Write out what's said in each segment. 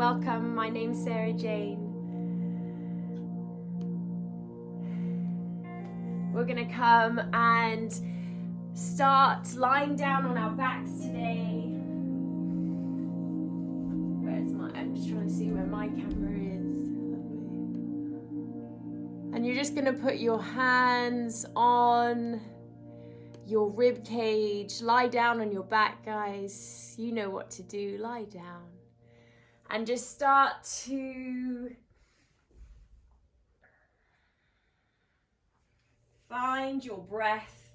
Welcome, my name's Sarah Jane. We're gonna come and start lying down on our backs today. I'm just trying to see where my camera is. And you're just gonna put your hands on your rib cage. Lie down on your back, guys. You know what to do, lie down. And just start to find your breath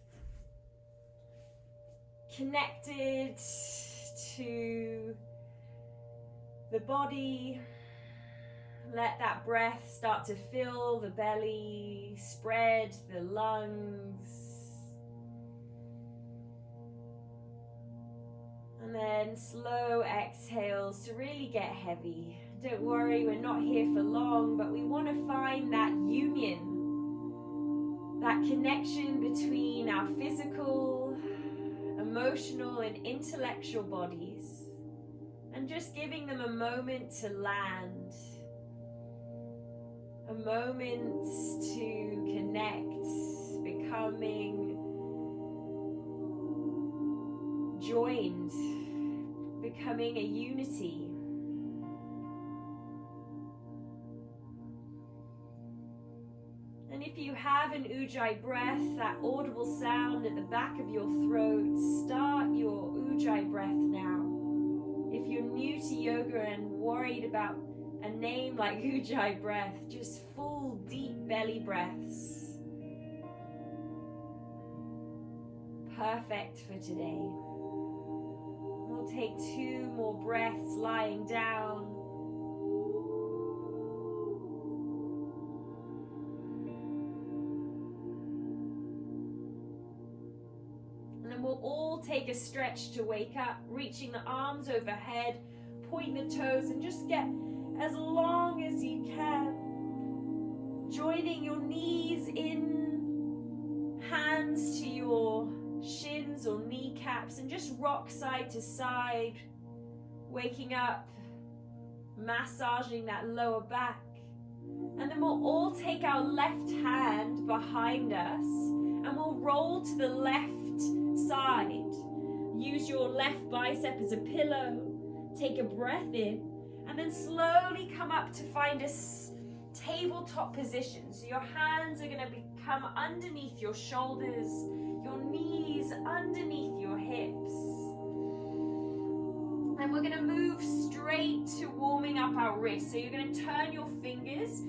connected to the body. Let that breath start to fill the belly, spread the lungs. And then slow exhales to really get heavy. Don't worry, we're not here for long, but we want to find that union, that connection between our physical, emotional, and intellectual bodies, and just giving them a moment to land, a moment to connect, becoming joined, becoming a unity. And if you have an Ujjayi breath, that audible sound at the back of your throat, start your Ujjayi breath now. If you're new to yoga and worried about a name like Ujjayi breath, just full deep belly breaths. Perfect for today. We'll take 2 more breaths lying down. And then we'll all take a stretch to wake up, reaching the arms overhead, point the toes, and just get as long as you can. Joining your knees in, hands to your shins or kneecaps, and just rock side to side, waking up, massaging that lower back. And then we'll all take our left hand behind us and we'll roll to the left side. Use your left bicep as a pillow. Take a breath in and then slowly come up to find a tabletop position. So your hands are going to become underneath your shoulders, your knees underneath your hips. And we're going to move straight to warming up our wrists. So you're going to turn your fingers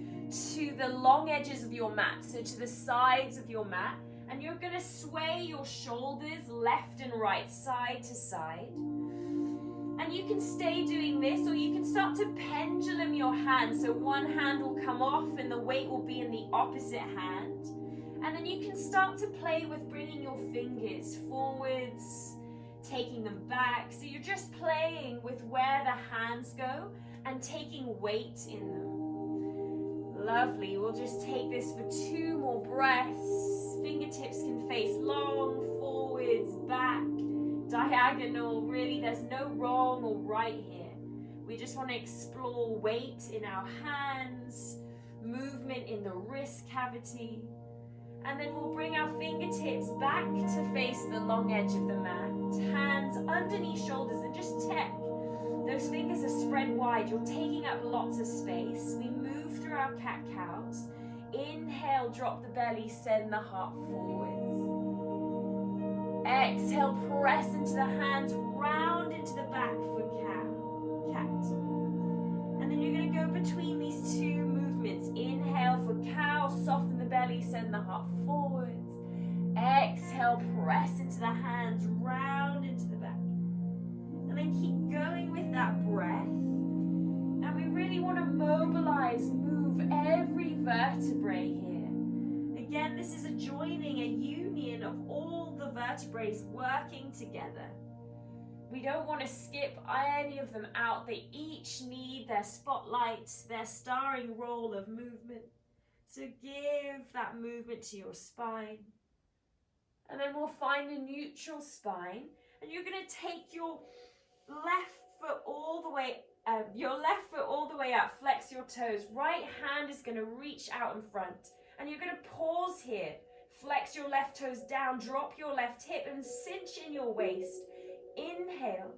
to the long edges of your mat, so to the sides of your mat. And you're going to sway your shoulders left and right, side to side. And you can stay doing this, or you can start to pendulum your hands. So one hand will come off and the weight will be in the opposite hand. And then you can start to play with bringing your fingers forwards, taking them back. So you're just playing with where the hands go and taking weight in them. Lovely. We'll just take this for 2 more breaths. Fingertips can face long, forwards, back, diagonal. Really, there's no wrong or right here. We just want to explore weight in our hands, movement in the wrist cavity. And then we'll bring our fingertips back to face the long edge of the mat. Hands underneath shoulders, and just check. Those fingers are spread wide. You're taking up lots of space. We move through our cat-cows. Inhale, drop the belly, send the heart forwards. Exhale, press into the hands, round into the back for cat. And then you're going to go between these 2 movements. Inhale for cow, soften the belly, send the heart forwards. Exhale, press into the hands, round into the back. And then keep going with that breath. And we really want to mobilize, move every vertebrae here. Again, this is a joining, a union of all the vertebrae working together. We don't want to skip any of them out. They each need their spotlights, their starring role of movement. So give that movement to your spine. And then we'll find a neutral spine. And you're going to take your left foot all the way, your left foot all the way up, flex your toes. Right hand is going to reach out in front. And you're going to pause here. Flex your left toes down, drop your left hip and cinch in your waist. Inhale.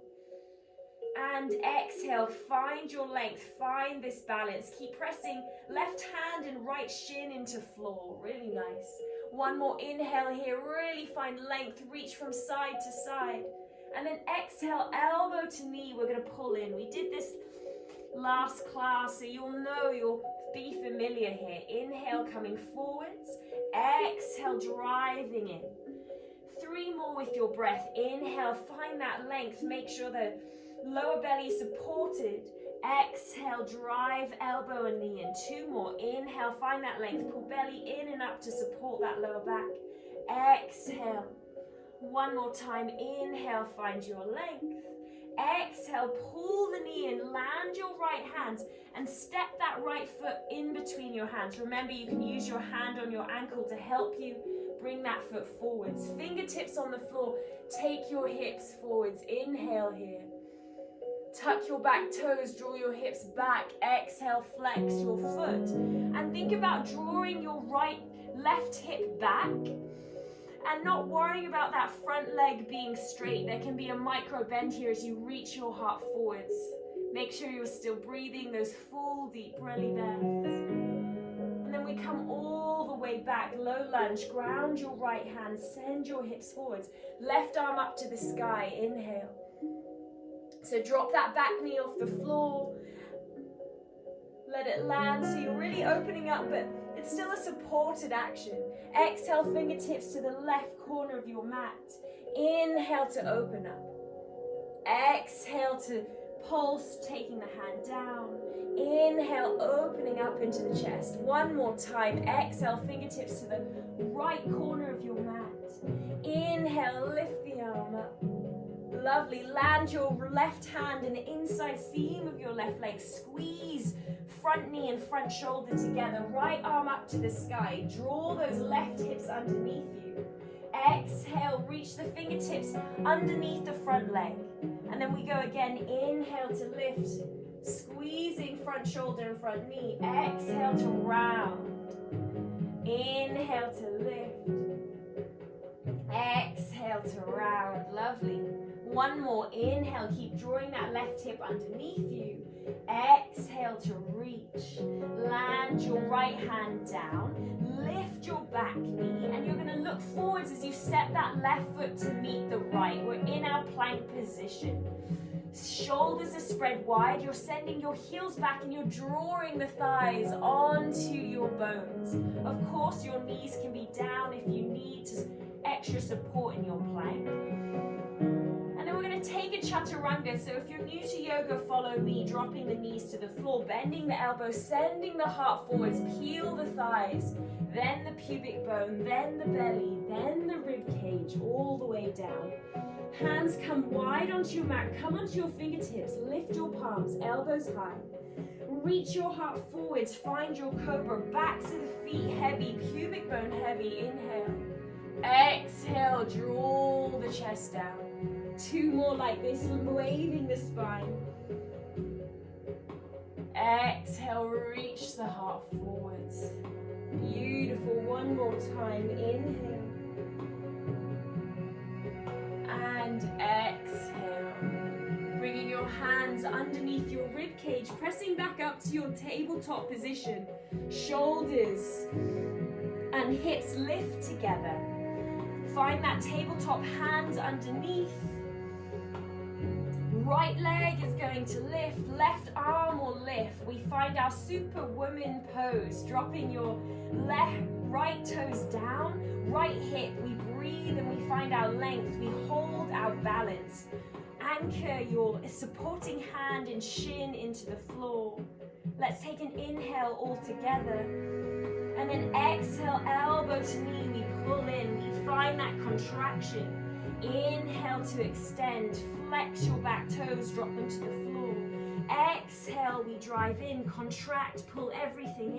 And exhale, find your length, find this balance. Keep pressing left hand and right shin into floor. Really nice. One more inhale here, really find length, reach from side to side. And then exhale, elbow to knee, we're going to pull in. We did this last class, so you'll be familiar here. Inhale, coming forwards. Exhale, driving in. 3 more with your breath. Inhale, find that length. Make sure the lower belly is supported. Exhale, drive elbow and knee in. 2 more. Inhale, find that length. Pull belly in and up to support that lower back. Exhale. 1 more time. Inhale, find your length. Exhale, pull the knee in, land your right hands and step that right foot in between your hands. Remember, you can use your hand on your ankle to help you bring that foot forwards. Fingertips on the floor, take your hips forwards. Inhale here. Tuck your back toes, draw your hips back. Exhale, flex your foot. And think about drawing your left hip back and not worrying about that front leg being straight. There can be a micro bend here as you reach your heart forwards. Make sure you're still breathing those full deep belly breaths. And then we come all the way back, low lunge, ground your right hand, send your hips forwards. Left arm up to the sky, inhale. So drop that back knee off the floor. Let it land, so you're really opening up, but it's still a supported action. Exhale, fingertips to the left corner of your mat. Inhale to open up. Exhale to pulse, taking the hand down. Inhale, opening up into the chest. 1 more time. Exhale, fingertips to the right corner of your mat. Inhale, lift the arm up. Lovely. Land your left hand in the inside seam of your left leg. Squeeze front knee and front shoulder together. Right arm up to the sky. Draw those left hips underneath you. Exhale, reach the fingertips underneath the front leg. And then we go again. Inhale to lift. Squeezing front shoulder and front knee. Exhale to round. Inhale to lift. Exhale to round. Lovely. 1 more. Inhale, keep drawing that left hip underneath you. Exhale to reach. Land your right hand down. Lift your back knee. And you're going to look forwards as you step that left foot to meet the right. We're in our plank position. Shoulders are spread wide. You're sending your heels back and you're drawing the thighs onto your bones. Of course, your knees can be down if you need extra support in your plank. We're going to take a chaturanga. So if you're new to yoga, follow me, dropping the knees to the floor, bending the elbows, sending the heart forwards, peel the thighs, then the pubic bone, then the belly, then the rib cage, all the way down. Hands come wide onto your mat, come onto your fingertips, lift your palms, elbows high. Reach your heart forwards, find your cobra, backs of the feet heavy, pubic bone heavy, inhale. Exhale, draw the chest down. 2 more like this, waving the spine. Exhale, reach the heart forwards. Beautiful. 1 more time. Inhale. And exhale. Bringing your hands underneath your rib cage, pressing back up to your tabletop position. Shoulders and hips lift together. Find that tabletop, hands underneath. Right leg is going to lift, left arm will lift. We find our superwoman pose, dropping your right toes down, right hip. We breathe and we find our length. We hold our balance. Anchor your supporting hand and shin into the floor. Let's take an inhale all together. And then exhale, elbow to knee, we pull in. We find that contraction. Inhale to extend, flex your back toes, drop them to the floor. Exhale, we drive in, contract, pull everything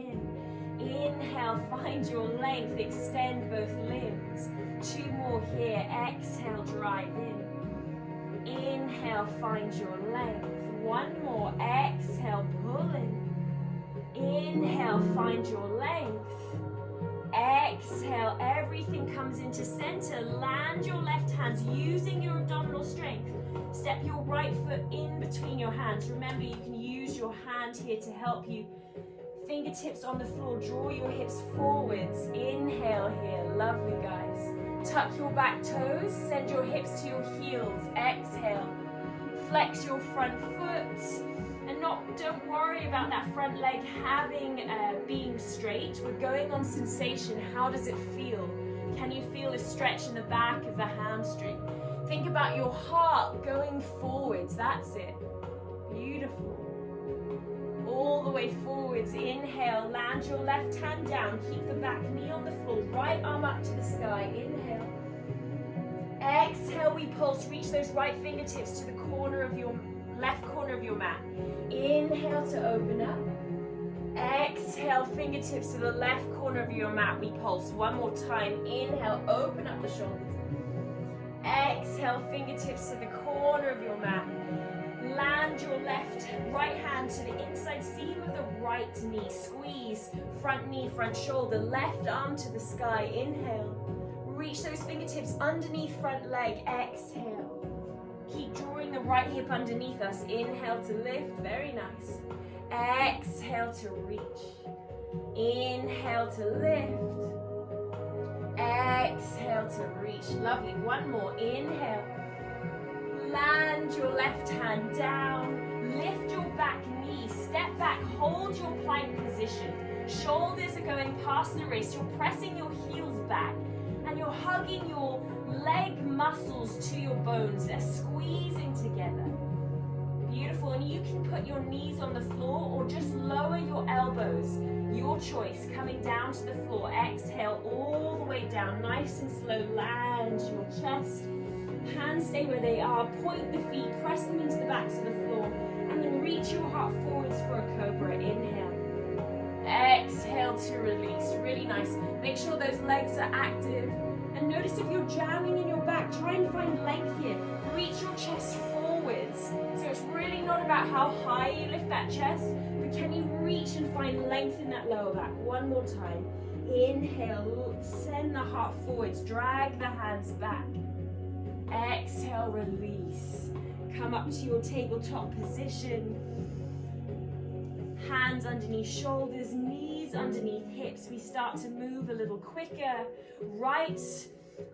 in. Inhale, find your length, extend both limbs. 2 more here, exhale, drive in. Inhale. Inhale, find your length. One more. Exhale, pull in. Inhale, find your length. Exhale, everything comes into center. Land your left hands using your abdominal strength. Step your right foot in between your hands. Remember, you can use your hand here to help you. Fingertips on the floor, draw your hips forwards. Inhale here, lovely guys. Tuck your back toes, send your hips to your heels. Exhale, flex your front foot. And don't worry about that front leg being straight. We're going on sensation. How does it feel? Can you feel a stretch in the back of the hamstring? Think about your heart going forwards. That's it. Beautiful. All the way forwards. Inhale, land your left hand down. Keep the back knee on the floor. Right arm up to the sky. Inhale. Exhale, we pulse. Reach those right fingertips to the corner of your left corner of your mat. Inhale to open up. Exhale, fingertips to the left corner of your mat. We pulse one more time. Inhale, open up the shoulders. Exhale, fingertips to the corner of your mat. Land your right hand to the inside seam of the right knee. Squeeze, front knee, front shoulder, left arm to the sky. Inhale. Reach those fingertips underneath front leg. Exhale. Keep drawing the right hip underneath us. Inhale to lift. Very nice. Exhale to reach. Inhale to lift. Exhale to reach. Lovely. One more. Inhale. Land your left hand down. Lift your back knee. Step back. Hold your plank position. Shoulders are going past the wrist. You're pressing your heels back. And you're hugging your leg muscles to your bones. They're squeezing together. Beautiful. And you can put your knees on the floor or just lower your elbows. Your choice. Coming down to the floor. Exhale all the way down. Nice and slow. Land your chest. Hands stay where they are. Point the feet. Press them into the backs of the floor. And then reach your heart forwards for a cobra. Inhale. Exhale to release. Really nice. Make sure those legs are active. And notice if you're jamming in your back, try and find length here. Reach your chest forwards. So it's really not about how high you lift that chest, but can you reach and find length in that lower back? One more time. Inhale, send the heart forwards. Drag the hands back. Exhale, release. Come up to your tabletop position. Hands underneath shoulders, knees underneath hips. We start to move a little quicker. Right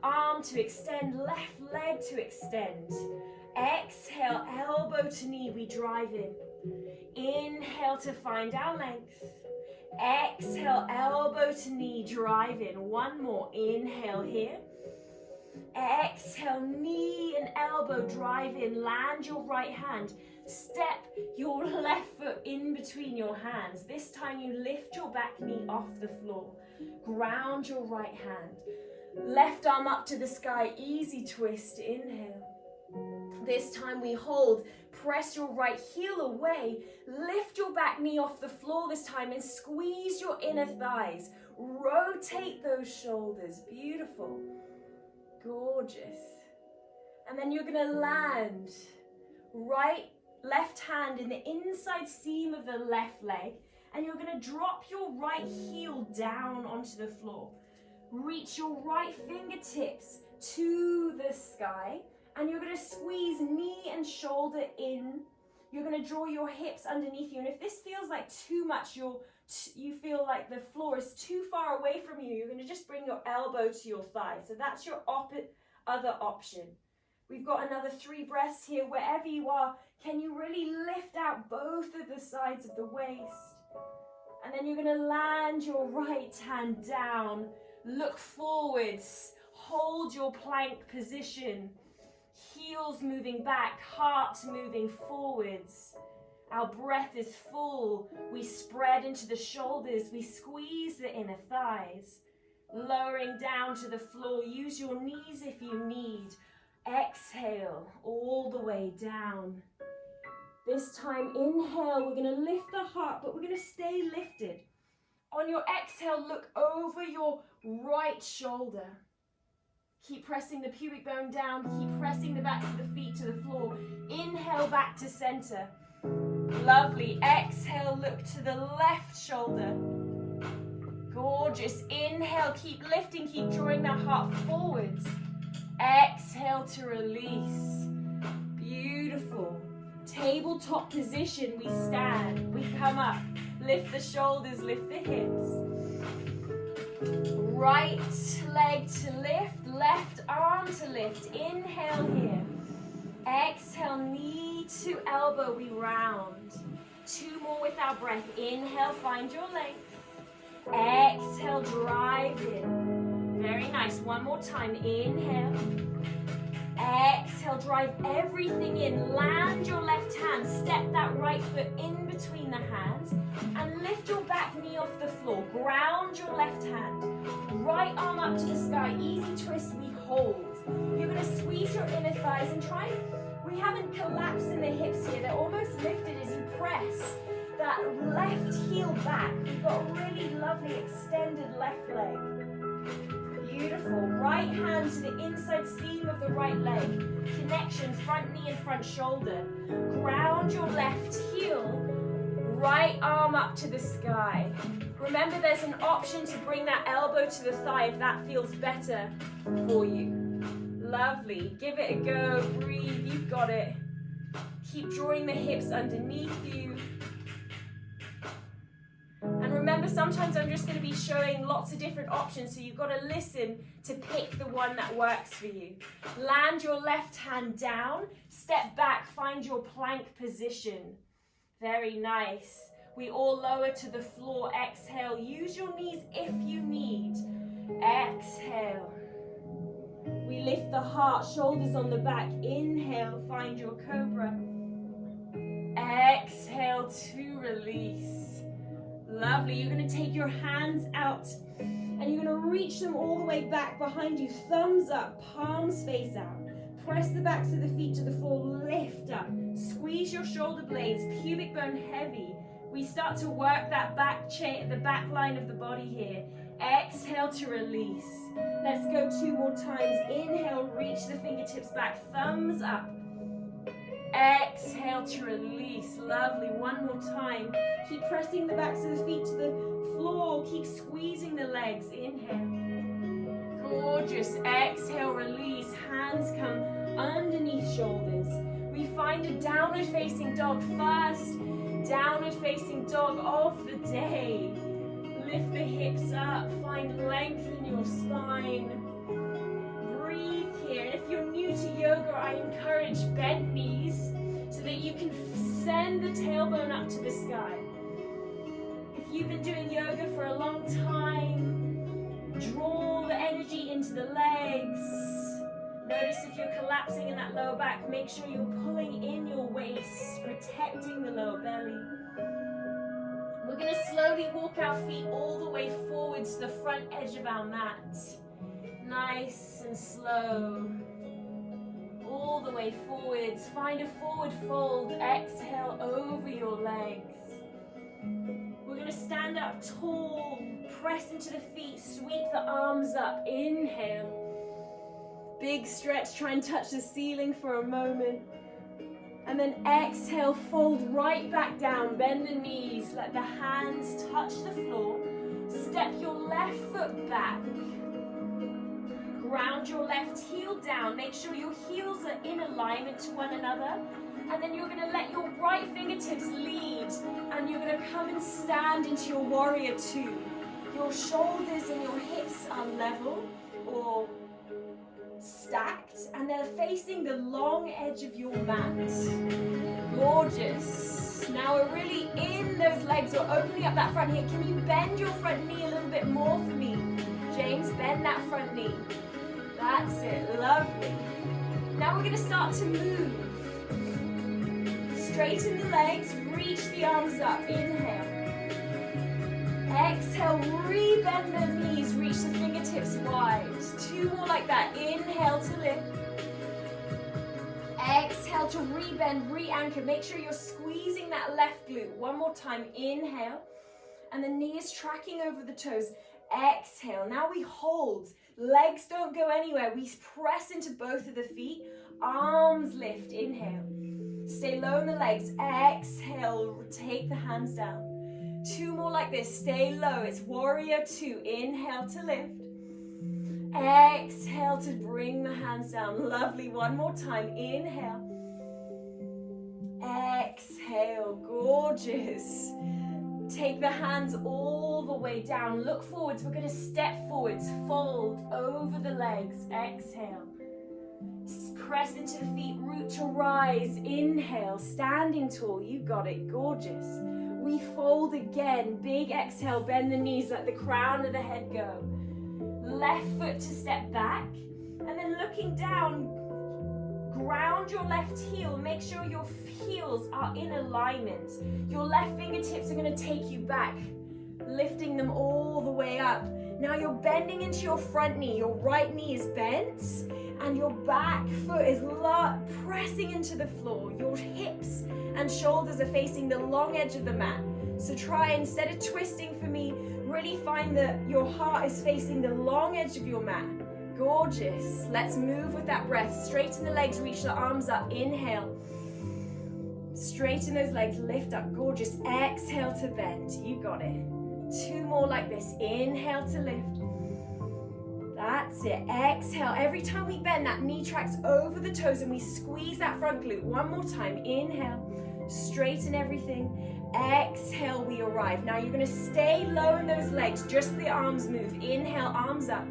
arm to extend, left leg to extend. Exhale, elbow to knee, we drive in. Inhale to find our length. Exhale, elbow to knee, drive in. One more. Inhale here. Exhale, knee and elbow, drive in. Land your right hand. Step your left foot in between your hands. This time you lift your back knee off the floor. Ground your right hand. Left arm up to the sky. Easy twist. Inhale. This time we hold. Press your right heel away. Lift your back knee off the floor this time and squeeze your inner thighs. Rotate those shoulders. Beautiful. Gorgeous. And then you're going to land left hand in the inside seam of the left leg, and you're going to drop your right heel down onto the floor. Reach your right fingertips to the sky, and you're going to squeeze knee and shoulder in. You're going to draw your hips underneath you, and if this feels like too much, you feel like the floor is too far away from you, you're going to just bring your elbow to your thigh. So that's your other option. We've got another 3 breaths here. Wherever you are, can you really lift out both of the sides of the waist? And then you're going to land your right hand down. Look forwards. Hold your plank position. Heels moving back, heart moving forwards. Our breath is full. We spread into the shoulders. We squeeze the inner thighs. Lowering down to the floor. Use your knees if you need. Exhale all the way down. This time, inhale, we're going to lift the heart, but we're going to stay lifted. On your exhale, look over your right shoulder. Keep pressing the pubic bone down. Keep pressing the backs of the feet to the floor. Inhale back to center. Lovely. Exhale, look to the left shoulder. Gorgeous. Inhale, keep lifting, keep drawing that heart forwards. Exhale to release. Beautiful. Tabletop position, we stand, we come up. Lift the shoulders, lift the hips. Right leg to lift, left arm to lift. Inhale here. Exhale, knee to elbow, we round. 2 more with our breath. Inhale, find your length. Exhale, drive in. Very nice. 1 more time. Inhale. Exhale, drive everything in. Land your left hand. Step that right foot in between the hands. And lift your back knee off the floor. Ground your left hand. Right arm up to the sky. Easy twist, we hold. You're going to squeeze your inner thighs and try. We haven't collapsed in the hips here. They're almost lifted as you press that left heel back. We've got a really lovely extended left leg. Beautiful. Right hand to the inside seam of the right leg. Connection, front knee and front shoulder. Ground your left heel. Right arm up to the sky. Remember, there's an option to bring that elbow to the thigh if that feels better for you. Lovely. Give it a go. Breathe. You've got it. Keep drawing the hips underneath you. And remember, sometimes I'm just going to be showing lots of different options, so you've got to listen to pick the one that works for you. Land your left hand down. Step back. Find your plank position. Very nice. We all lower to the floor. Exhale. Use your knees if you need. Exhale. We lift the heart, shoulders on the back. Inhale, find your cobra. Exhale to release. Lovely. You're going to take your hands out and you're going to reach them all the way back behind you. Thumbs up, palms face out. Press the backs of the feet to the floor. Lift up. Squeeze your shoulder blades, pubic bone heavy. We start to work that back chain, the back line of the body here. Exhale to release. Let's go 2 more times. Inhale, reach the fingertips back, thumbs up. Exhale to release. Lovely. 1 more time. Keep pressing the backs of the feet to the floor. Keep squeezing the legs. Inhale. Gorgeous. Exhale, release. Hands come underneath shoulders. We find a downward facing dog first. Downward facing dog of the day. Lift the hips up, find length in your spine. Breathe here. And if you're new to yoga, I encourage bent knees so that you can send the tailbone up to the sky. If you've been doing yoga for a long time, draw the energy into the legs. Notice if you're collapsing in that lower back, make sure you're pulling in your waist, protecting the lower belly. We're going to slowly walk our feet all the way forwards to the front edge of our mat. Nice and slow. All the way forwards. Find a forward fold. Exhale over your legs. We're going to stand up tall. Press into the feet. Sweep the arms up. Inhale. Big stretch. Try and touch the ceiling for a moment. And then exhale, fold right back down, bend the knees, let the hands touch the floor. Step your left foot back. Ground your left heel down. Make sure your heels are in alignment to one another. And then you're going to let your right fingertips lead. And you're going to come and stand into your warrior 2. Your shoulders and your hips are level or stacked, and they're facing the long edge of your mat. Gorgeous. Now we're really in those legs. We're opening up that front heel. Can you bend your front knee a little bit more for me? James, bend that front knee. That's it. Lovely. Now we're going to start to move. Straighten the legs. Reach the arms up. Inhale. Exhale, re-bend the knees, reach the fingertips wide. 2 more like that. Inhale to lift. Exhale to re-bend, re-anchor. Make sure you're squeezing that left glute. 1 more time. Inhale. And the knee is tracking over the toes. Exhale. Now we hold. Legs don't go anywhere. We press into both of the feet. Arms lift. Inhale. Stay low in the legs. Exhale, take the hands down. 2 more like this. Stay low. It's warrior 2. Inhale to lift. Exhale to bring the hands down. Lovely. 1 more time. Inhale. Exhale. Gorgeous. Take the hands all the way down. Look forwards. We're going to step forwards. Fold over the legs. Exhale. Press into the feet. Root to rise. Inhale. Standing tall. You got it. Gorgeous. We fold again. Big exhale. Bend the knees. Let the crown of the head go. Left foot to step back. And then looking down, ground your left heel. Make sure your heels are in alignment. Your left fingertips are going to take you back, lifting them all the way up. Now you're bending into your front knee. Your right knee is bent and your back foot is pressing into the floor. Your hips and shoulders are facing the long edge of the mat. So try, instead of twisting for me, really find that your heart is facing the long edge of your mat. Gorgeous. Let's move with that breath. Straighten the legs, reach the arms up. Inhale. Straighten those legs, lift up. Gorgeous. Exhale to bend. You got it. 2 more like this. Inhale to lift. That's it. Exhale. Every time we bend, that knee tracks over the toes and we squeeze that front glute. 1 more time. Inhale. Straighten everything. Exhale, we arrive. Now you're going to stay low in those legs. Just the arms move. Inhale, arms up.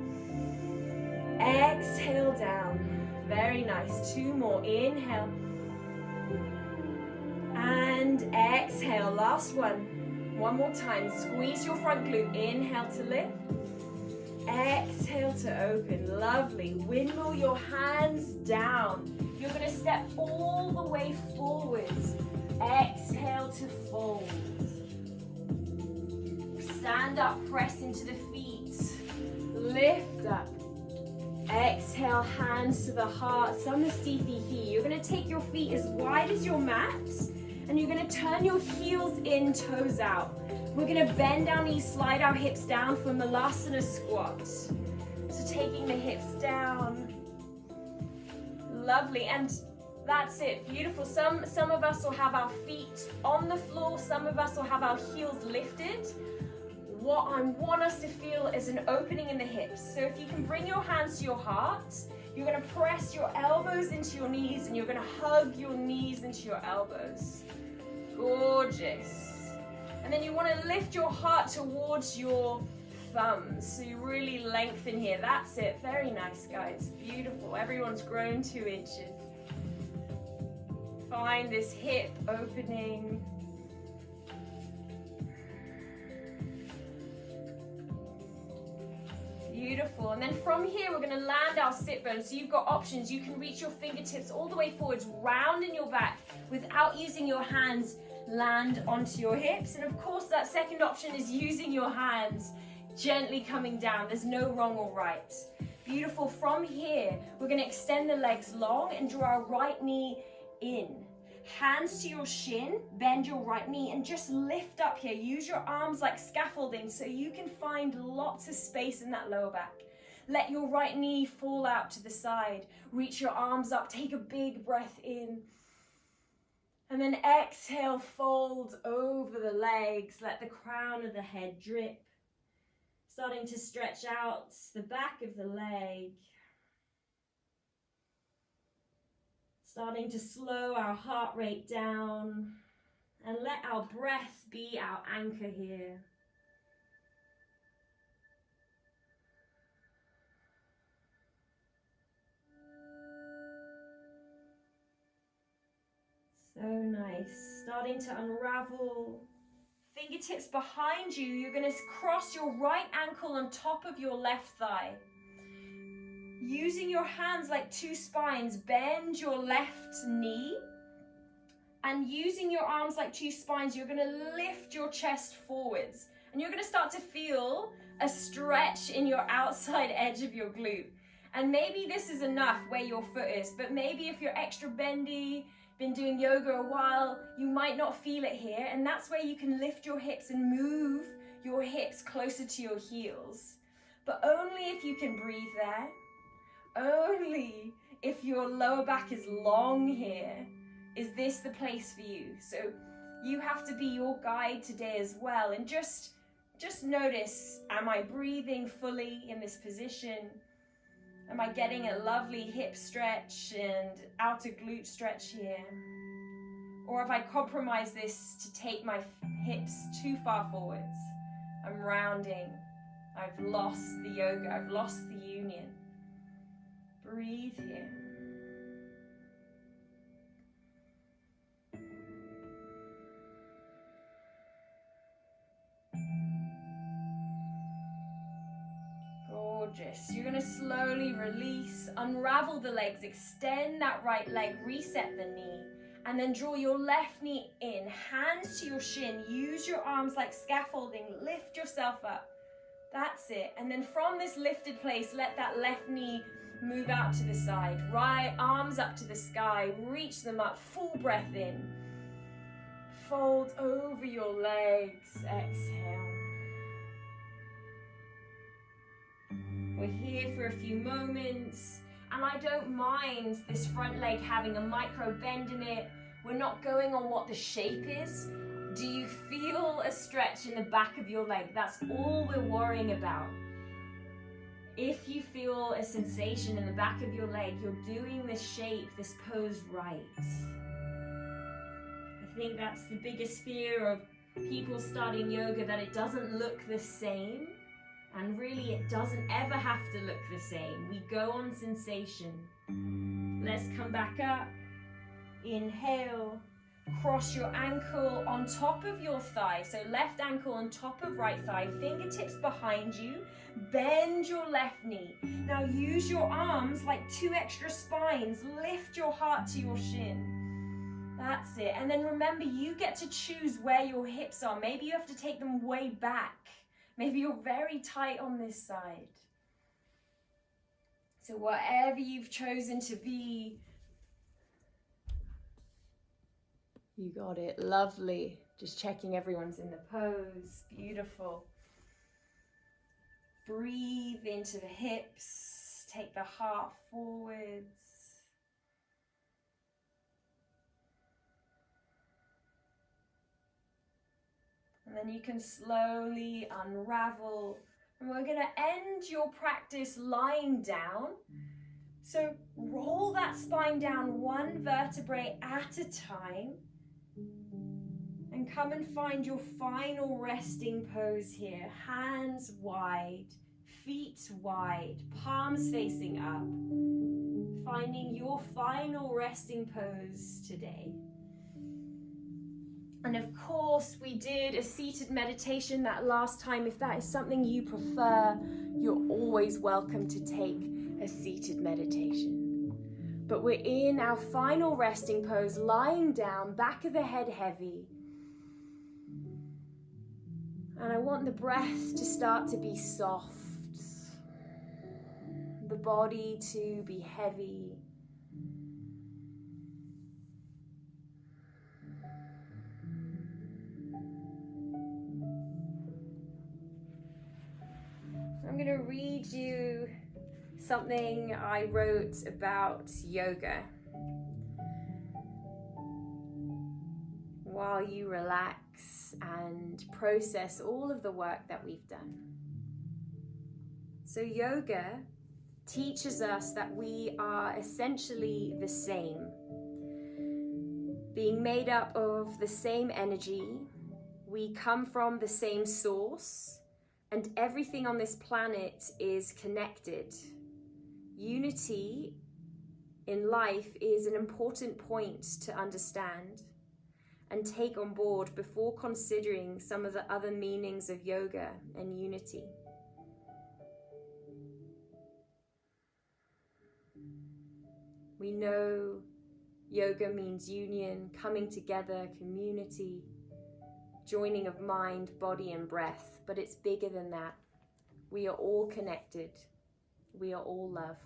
Exhale down. Very nice. 2 more. Inhale. And exhale. Last one. 1 more time. Squeeze your front glute. Inhale to lift. Exhale to open. Lovely. Windmill your hands down. You're going to step all the way forwards. Exhale to fold. Stand up. Press into the feet. Lift up. Exhale, hands to the heart, Samastiti here. You're going to take your feet as wide as your mat and you're going to turn your heels in, toes out. We're going to bend our knees, slide our hips down for Malasana squat. So taking the hips down. Lovely. And that's it. Beautiful. Some of us will have our feet on the floor. Some of us will have our heels lifted. What I want us to feel is an opening in the hips. So if you can bring your hands to your heart, you're going to press your elbows into your knees and you're going to hug your knees into your elbows. Gorgeous. And then you want to lift your heart towards your thumbs. So you really lengthen here. That's it. Very nice, guys. Beautiful. Everyone's grown 2 inches. Find this hip opening. Beautiful. And then from here, we're going to land our sit bones. So you've got options. You can reach your fingertips all the way forwards, round in your back without using your hands, land onto your hips. And of course, that second option is using your hands, gently coming down. There's no wrong or right. Beautiful. From here, we're going to extend the legs long and draw our right knee in. Hands to your shin, bend your right knee and just lift up here. Use your arms like scaffolding so you can find lots of space in that lower back. Let your right knee fall out to the side. Reach your arms up, take a big breath in. And then exhale, fold over the legs. Let the crown of the head drip. Starting to stretch out the back of the leg. Starting to slow our heart rate down and let our breath be our anchor here. So nice. Starting to unravel. Fingertips behind you. You're going to cross your right ankle on top of your left thigh. Using your hands like 2 spines, bend your left knee. And using your arms like 2 spines, you're going to lift your chest forwards. And you're going to start to feel a stretch in your outside edge of your glute. And maybe this is enough where your foot is, but maybe if you're extra bendy, been doing yoga a while, you might not feel it here. And that's where you can lift your hips and move your hips closer to your heels. But only if you can breathe there. Only if your lower back is long here. Is this the place for you? So you have to be your guide today as well. And just notice, am I breathing fully in this position? Am I getting a lovely hip stretch and outer glute stretch here? Or have I compromised this to take my hips too far forwards? I'm rounding. I've lost the yoga. I've lost the union. Breathe here. Gorgeous. You're going to slowly release, unravel the legs, extend that right leg, reset the knee, and then draw your left knee in, hands to your shin, use your arms like scaffolding, lift yourself up. That's it. And then from this lifted place, let that left knee move out to the side. Right arms up to the sky, reach them up, full breath in. Fold over your legs, exhale. We're here for a few moments, and I don't mind this front leg having a micro bend in it. We're not going on what the shape is. Do you feel a stretch in the back of your leg? That's all we're worrying about. If you feel a sensation in the back of your leg, you're doing this shape, this pose right. I think that's the biggest fear of people starting yoga, that it doesn't look the same. And really, it doesn't ever have to look the same. We go on sensation. Let's come back up. Inhale. Cross your ankle on top of your thigh. So left ankle on top of right thigh. Fingertips behind you. Bend your left knee. Now use your arms like 2 extra spines. Lift your heart to your shin. That's it. And then remember, you get to choose where your hips are. Maybe you have to take them way back. Maybe you're very tight on this side. So whatever you've chosen to be, you got it. Lovely. Just checking everyone's in the pose. Beautiful. Breathe into the hips. Take the heart forwards. And then you can slowly unravel. And we're going to end your practice lying down. So roll that spine down 1 vertebrae at a time. And come and find your final resting pose here. Hands wide, feet wide, palms facing up. Finding your final resting pose today. And of course, we did a seated meditation that last time. If that is something you prefer, you're always welcome to take a seated meditation. But we're in our final resting pose, lying down, back of the head heavy. And I want the breath to start to be soft, the body to be heavy. I'm going to read you something I wrote about yoga while you relax and process all of the work that we've done. So yoga teaches us that we are essentially the same, being made up of the same energy. We come from the same source. And everything on this planet is connected. Unity in life is an important point to understand and take on board before considering some of the other meanings of yoga and unity. We know yoga means union, coming together, community, joining of mind, body, and breath. But it's bigger than that. We are all connected. We are all love.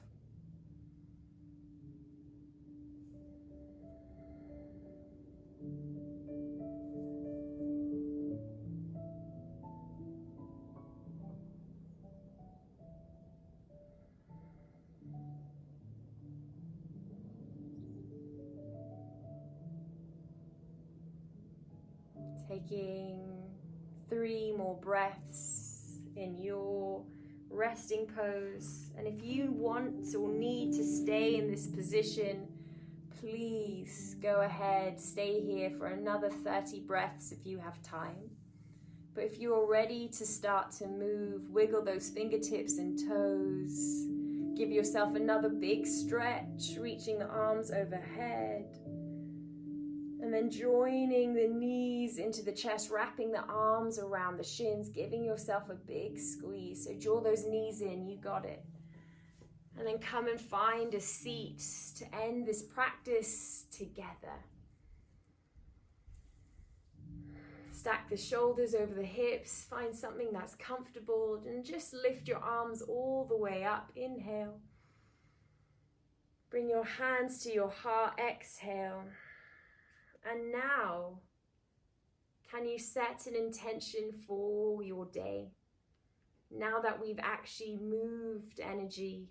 Taking 3 more breaths in your resting pose. And if you want or need to stay in this position, please go ahead, stay here for another 30 breaths if you have time. But if you're ready to start to move, wiggle those fingertips and toes. Give yourself another big stretch, reaching the arms overhead. And then joining the knees into the chest, wrapping the arms around the shins, giving yourself a big squeeze. So draw those knees in, you got it. And then come and find a seat to end this practice together. Stack the shoulders over the hips, find something that's comfortable, and just lift your arms all the way up. Inhale. Bring your hands to your heart, exhale. And now, can you set an intention for your day? Now that we've actually moved energy,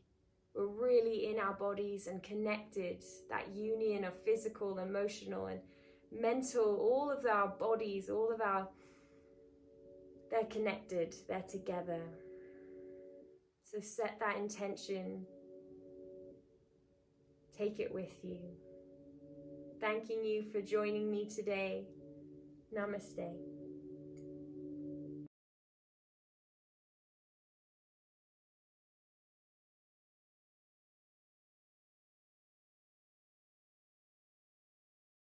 we're really in our bodies and connected, that union of physical, emotional, and mental, all of our bodies, they're connected, they're together. So set that intention, take it with you. Thanking you for joining me today. Namaste.